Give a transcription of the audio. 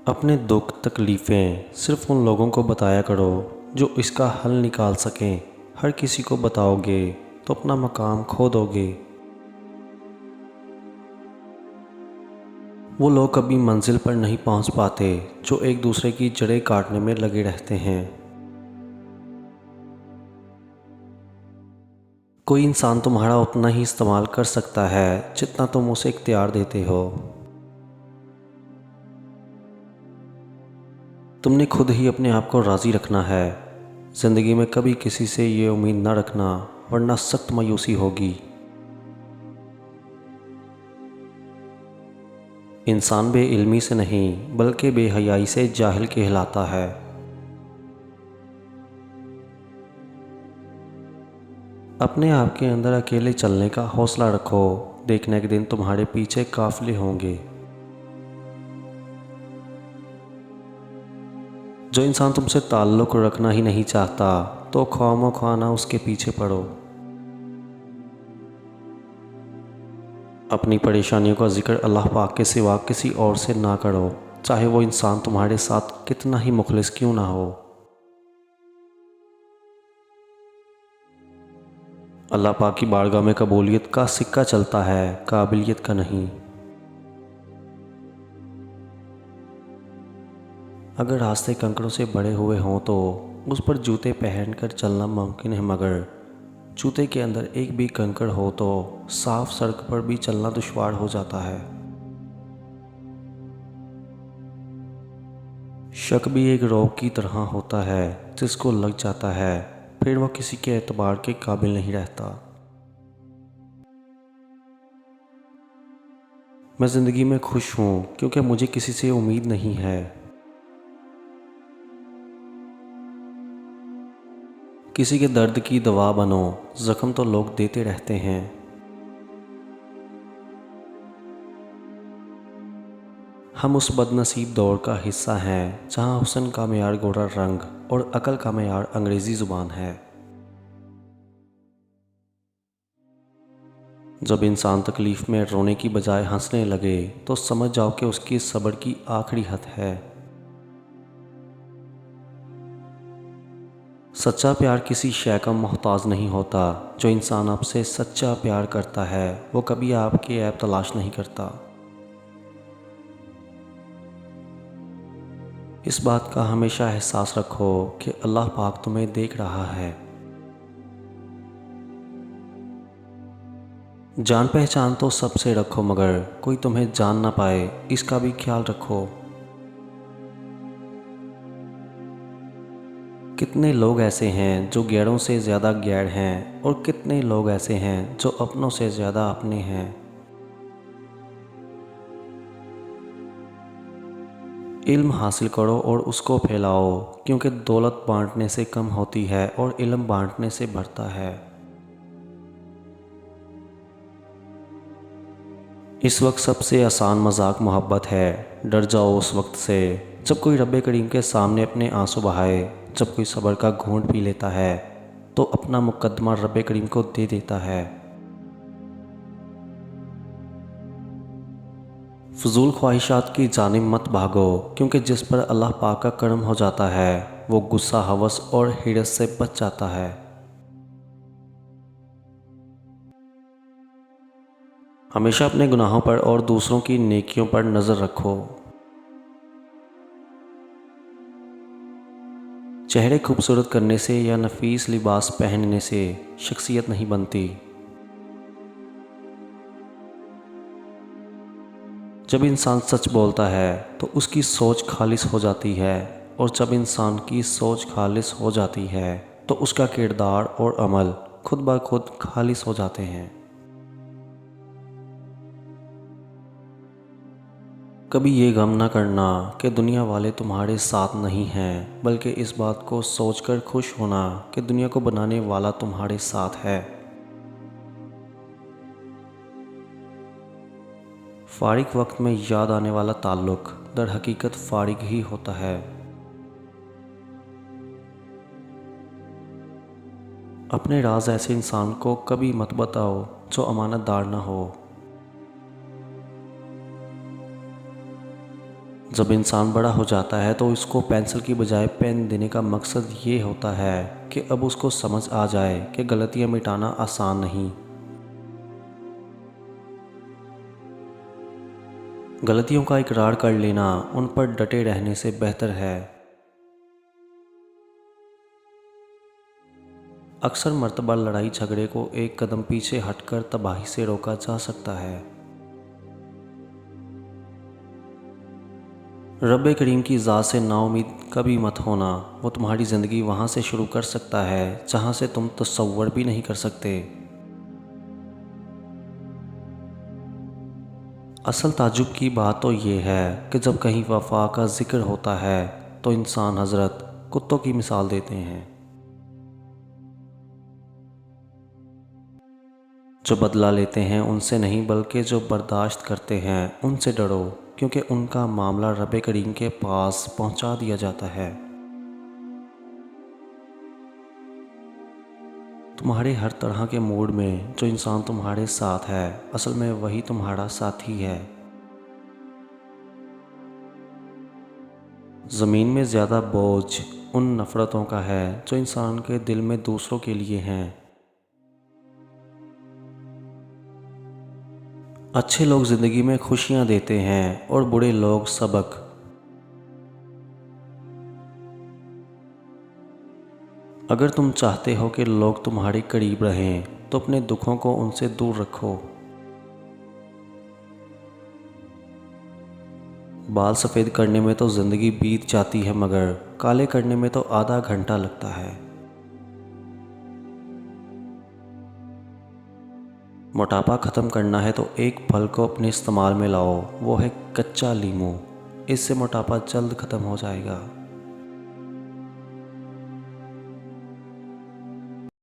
अपने दुख तकलीफ़ें सिर्फ़ उन लोगों को बताया करो जो इसका हल निकाल सकें। हर किसी को बताओगे तो अपना मकाम खो दोगे। वो लोग कभी मंजिल पर नहीं पहुंच पाते जो एक दूसरे की जड़ें काटने में लगे रहते हैं। कोई इंसान तुम्हारा उतना ही इस्तेमाल कर सकता है जितना तुम उसे इख्तियार देते हो। तुमने खुद ही अपने आप को राज़ी रखना है। ज़िंदगी में कभी किसी से ये उम्मीद ना रखना, वरना सख्त मायूसी होगी। इंसान बेइल्मी से नहीं बल्कि बेहयाई से जाहिल कहलाता है। अपने आप के अंदर अकेले चलने का हौसला रखो, देखने के दिन तुम्हारे पीछे काफ़िले होंगे। जो इंसान तुमसे ताल्लुक़ रखना ही नहीं चाहता तो ख्वामोख्वाह ना उसके पीछे पड़ो। अपनी परेशानियों का जिक्र अल्लाह पाक के सिवा किसी और से ना करो, चाहे वो इंसान तुम्हारे साथ कितना ही मुखलिस क्यों ना हो। अल्लाह पाक की बारगाह में कबूलियत का सिक्का चलता है, काबिलियत का नहीं। अगर रास्ते कंकड़ों से भरे हुए हों तो उस पर जूते पहनकर चलना मुमकिन है, मगर जूते के अंदर एक भी कंकड़ हो तो साफ सड़क पर भी चलना दुश्वार हो जाता है। शक भी एक रोग की तरह होता है, जिसको लग जाता है फिर वो किसी के एतबार के काबिल नहीं रहता। मैं ज़िंदगी में खुश हूँ क्योंकि मुझे किसी से उम्मीद नहीं है। किसी के दर्द की दवा बनो, ज़ख्म तो लोग देते रहते हैं। हम उस बदनसीब दौर का हिस्सा हैं जहाँ हुस्न का मेयार गोरा रंग और अकल का मेयार अंग्रेज़ी ज़ुबान है। जब इंसान तकलीफ़ में रोने की बजाय हंसने लगे तो समझ जाओ कि उसकी सब्र की आखिरी हद है। सच्चा प्यार किसी शय का मोहताज नहीं होता। जो इंसान आपसे सच्चा प्यार करता है वो कभी आपके ऐब तलाश नहीं करता। इस बात का हमेशा एहसास रखो कि अल्लाह पाक तुम्हें देख रहा है। जान पहचान तो सबसे रखो, मगर कोई तुम्हें जान ना पाए इसका भी ख्याल रखो। कितने लोग ऐसे हैं जो गैरों से ज़्यादा गैर हैं और कितने लोग ऐसे हैं जो अपनों से ज़्यादा अपने हैं। इल्म हासिल करो और उसको फैलाओ, क्योंकि दौलत बांटने से कम होती है और इल्म बांटने से बढ़ता है। इस वक्त सबसे आसान मजाक मोहब्बत है। डर जाओ उस वक्त से जब कोई रब्बे करीम के सामने अपने आंसू बहाए। जब कोई सब्र का घूंट पी लेता है तो अपना मुकद्दमा रब्बे करीम को दे देता है। फजूल ख्वाहिशात की जानिब मत भागो, क्योंकि जिस पर अल्लाह पाक का करम हो जाता है वो गुस्सा, हवस और हिरस से बच जाता है। हमेशा अपने गुनाहों पर और दूसरों की नेकियों पर नज़र रखो। चेहरे खूबसूरत करने से या नफीस लिबास पहनने से शख्सियत नहीं बनती। जब इंसान सच बोलता है तो उसकी सोच खालिस हो जाती है, और जब इंसान की सोच खालिस हो जाती है तो उसका किरदार और अमल खुद ब खुद खालिस हो जाते हैं। कभी ये गम ना करना कि दुनिया वाले तुम्हारे साथ नहीं हैं, बल्कि इस बात को सोचकर खुश होना कि दुनिया को बनाने वाला तुम्हारे साथ है। फारिग वक्त में याद आने वाला ताल्लुक़ दर हकीकत फारिग ही होता है। अपने राज ऐसे इंसान को कभी मत बताओ जो अमानतदार ना हो। जब इंसान बड़ा हो जाता है तो इसको पेंसिल की बजाय पेन देने का मकसद ये होता है कि अब उसको समझ आ जाए कि गलतियाँ मिटाना आसान नहीं। गलतियों का इकरार कर लेना उन पर डटे रहने से बेहतर है। अक्सर मर्तबा लड़ाई झगड़े को एक कदम पीछे हटकर तबाही से रोका जा सकता है। रब्बे करीम की ज़ात से नाउम्मीद कभी मत होना। वो तुम्हारी ज़िंदगी वहाँ से शुरू कर सकता है जहाँ से तुम तसव्वुर भी नहीं कर सकते। असल ताज्जुब की बात तो ये है कि जब कहीं वफा का जिक्र होता है तो इंसान हज़रत कुत्तों की मिसाल देते हैं, जो बदला लेते हैं उनसे नहीं बल्कि जो बर्दाश्त करते हैं उनसे डरो, क्योंकि उनका मामला रब्बे करीम के पास पहुंचा दिया जाता है। तुम्हारे हर तरह के मूड में जो इंसान तुम्हारे साथ है असल में वही तुम्हारा साथी है। ज़मीन में ज़्यादा बोझ उन नफ़रतों का है जो इंसान के दिल में दूसरों के लिए हैं। अच्छे लोग ज़िंदगी में खुशियाँ देते हैं और बुरे लोग सबक। अगर तुम चाहते हो कि लोग तुम्हारे करीब रहें तो अपने दुखों को उनसे दूर रखो। बाल सफ़ेद करने में तो ज़िंदगी बीत जाती है मगर काले करने में तो आधा घंटा लगता है। मोटापा ख़त्म करना है तो एक फल को अपने इस्तेमाल में लाओ, वो है कच्चा लीमू। इससे मोटापा जल्द ख़त्म हो जाएगा।